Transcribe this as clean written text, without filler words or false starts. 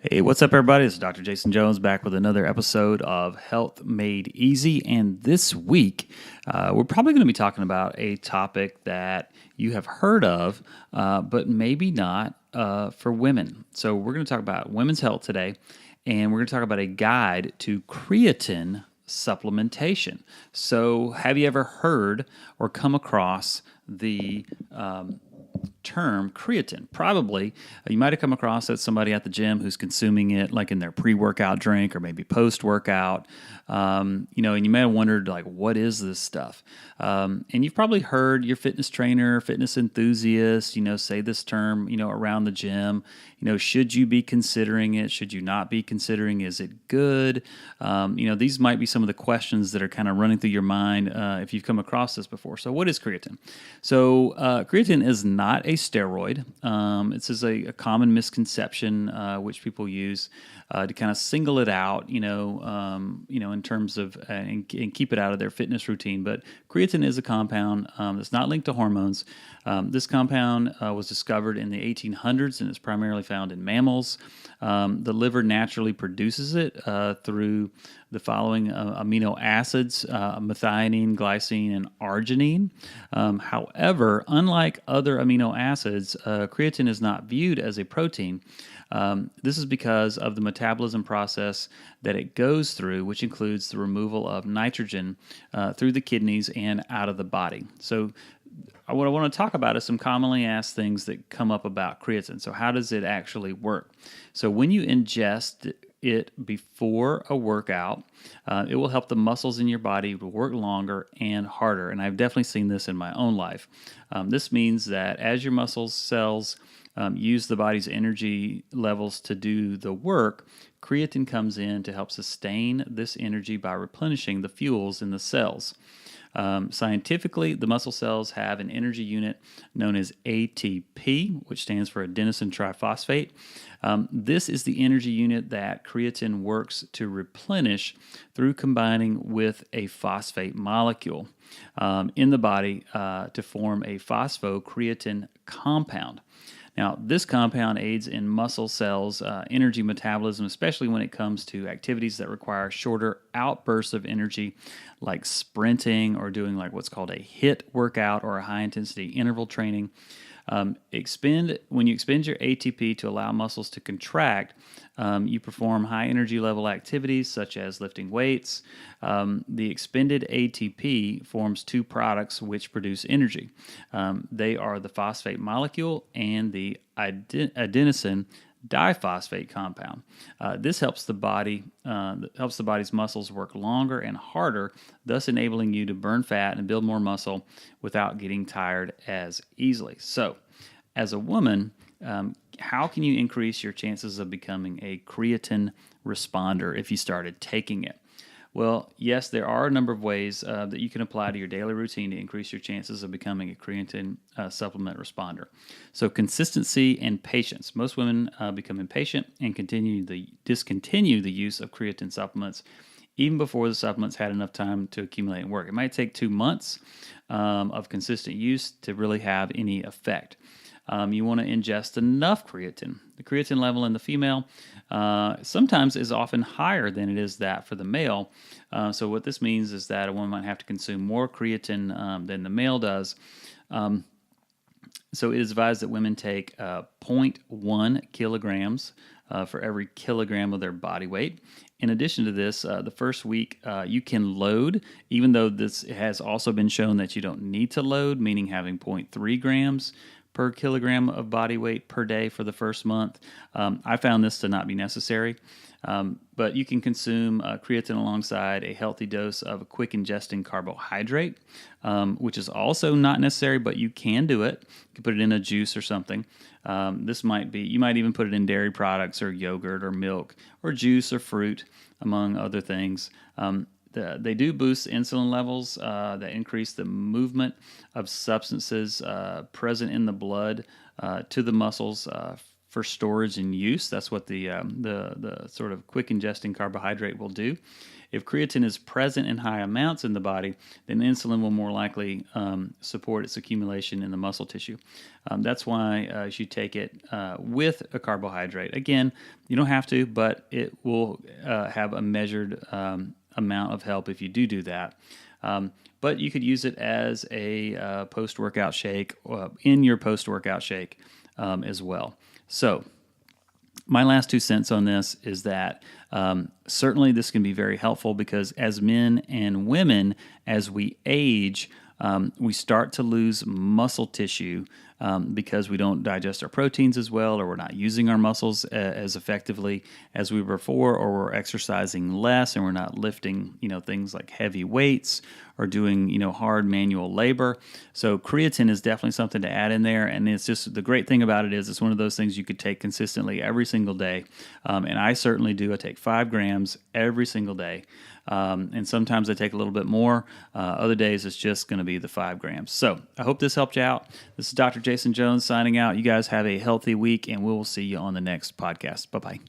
Hey, what's up, everybody? It's Dr. Jason Jones back with another episode of Health Made Easy. And this week, we're probably going to be talking about a topic that you have heard of, but maybe not for women. So, we're going to talk about women's health today, and we're going to talk about a guide to creatine supplementation. So, have you ever heard or come across the term creatine? Probably. You might have come across it, somebody at the gym who's consuming it like in their pre-workout drink or maybe post-workout. And you may have wondered, like, what is this stuff? And you've probably heard your fitness trainer, fitness enthusiast, say this term, around the gym. Should you be considering it? Should you not be considering? Is it good? These might be some of the questions that are kind of running through your mind if you've come across this before. So what is creatine? So creatine is not a steroid. This is a common misconception which people use to kind of single it out, in terms of and keep it out of their fitness routine. But creatine is a compound that's not linked to hormones. This compound was discovered in the 1800s and is primarily found in mammals. The liver naturally produces it through the following amino acids: methionine, glycine, and arginine. However, unlike other amino acids, creatine is not viewed as a protein. This is because of the metabolism process that it goes through, which includes the removal of nitrogen through the kidneys and out of the body. So what I want to talk about is some commonly asked things that come up about creatine. So how does it actually work? So when you ingest it before a workout, it will help the muscles in your body to work longer and harder. And I've definitely seen this in my own life. This means that as your muscle cells use the body's energy levels to do the work, creatine comes in to help sustain this energy by replenishing the fuels in the cells. Scientifically, the muscle cells have an energy unit known as ATP, which stands for adenosine triphosphate. This is the energy unit that creatine works to replenish through combining with a phosphate molecule in the body to form a phosphocreatine compound. Now, this compound aids in muscle cells' energy metabolism, especially when it comes to activities that require shorter outbursts of energy, like sprinting or doing like what's called a HIIT workout or a high-intensity interval training. When you expend your ATP to allow muscles to contract, you perform high energy level activities such as lifting weights. The expended ATP forms two products which produce energy. They are the phosphate molecule and the adenosine diphosphate compound. This helps the body's muscles work longer and harder, thus enabling you to burn fat and build more muscle without getting tired as easily. So, as a woman, how can you increase your chances of becoming a creatine responder if you started taking it? Well, yes, there are a number of ways that you can apply to your daily routine to increase your chances of becoming a creatine supplement responder. So, consistency and patience. Most women become impatient and discontinue the use of creatine supplements even before the supplements had enough time to accumulate and work. It might take 2 months of consistent use to really have any effect. You want to ingest enough creatine. The creatine level in the female sometimes is often higher than it is that for the male. So what this means is that a woman might have to consume more creatine than the male does. So it is advised that women take 0.1 kilograms for every kilogram of their body weight. In addition to this, the first week you can load, even though this has also been shown that you don't need to load, meaning having 0.3 grams per kilogram of body weight per day for the first month. I found this to not be necessary, but you can consume creatine alongside a healthy dose of a quick ingesting carbohydrate, which is also not necessary, but you can do it. You can put it in a juice or something. You might even put it in dairy products or yogurt or milk or juice or fruit, among other things. They do boost insulin levels that increase the movement of substances present in the blood to the muscles for storage and use. That's what the sort of quick ingesting carbohydrate will do. If creatine is present in high amounts in the body, then insulin will more likely support its accumulation in the muscle tissue. That's why you should take it with a carbohydrate. Again, you don't have to, but it will have a measured amount of help if you do that. But you could use it as a post-workout shake, in your post-workout shake as well. So my last 2 cents on this is that certainly this can be very helpful because as men and women, as we age, we start to lose muscle tissue because we don't digest our proteins as well, or we're not using our muscles as effectively as we were before, or we're exercising less and we're not lifting, things like heavy weights or doing, hard manual labor. So creatine is definitely something to add in there. And it's just the great thing about it is it's one of those things you could take consistently every single day. And I certainly do. I take 5 grams every single day. And sometimes I take a little bit more. Other days it's just going to be the 5 grams. So I hope this helped you out. This is Dr. Jason Jones signing out. You guys have a healthy week, and we will see you on the next podcast. Bye-bye.